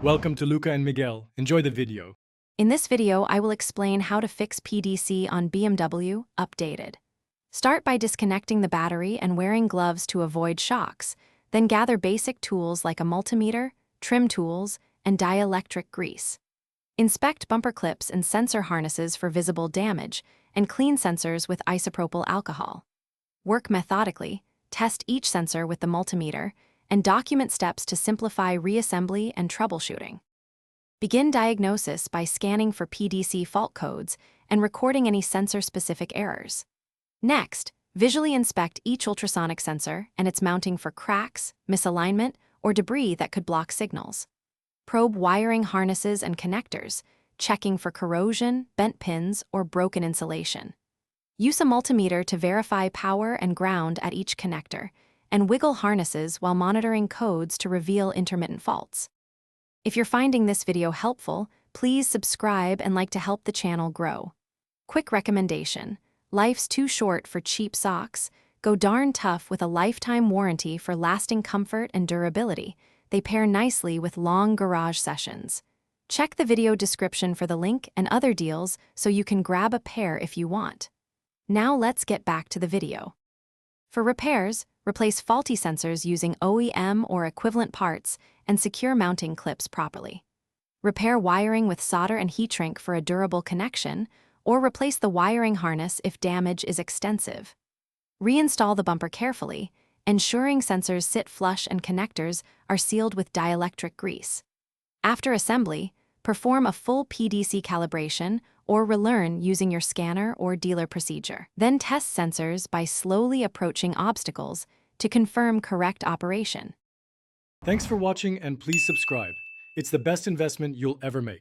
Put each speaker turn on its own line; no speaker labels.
Welcome to Luca and Miguel. Enjoy the video.
In this video, I will explain how to fix PDC on BMW Updated. Start by disconnecting the battery and wearing gloves to avoid shocks, then gather basic tools like a multimeter, trim tools, and dielectric grease. Inspect bumper clips and sensor harnesses for visible damage, and clean sensors with isopropyl alcohol. Work methodically, test each sensor with the multimeter, and document steps to simplify reassembly and troubleshooting. Begin diagnosis by scanning for PDC fault codes and recording any sensor-specific errors. Next, visually inspect each ultrasonic sensor and its mounting for cracks, misalignment, or debris that could block signals. Probe wiring harnesses and connectors, checking for corrosion, bent pins, or broken insulation. Use a multimeter to verify power and ground at each connector, and wiggle harnesses while monitoring codes to reveal intermittent faults. If you're finding this video helpful, please subscribe and like to help the channel grow. Quick recommendation: life's too short for cheap socks. Go darn tough with a lifetime warranty for lasting comfort and durability. They pair nicely with long garage sessions. Check the video description for the link and other deals so you can grab a pair if you want. Now let's get back to the video. For repairs, replace faulty sensors using OEM or equivalent parts and secure mounting clips properly. Repair wiring with solder and heat shrink for a durable connection, or replace the wiring harness if damage is extensive. Reinstall the bumper carefully, ensuring sensors sit flush and connectors are sealed with dielectric grease. After assembly, perform a full PDC calibration or relearn using your scanner or dealer procedure. Then test sensors by slowly approaching obstacles to confirm correct operation.
Thanks for watching and please subscribe. It's the best investment you'll ever make.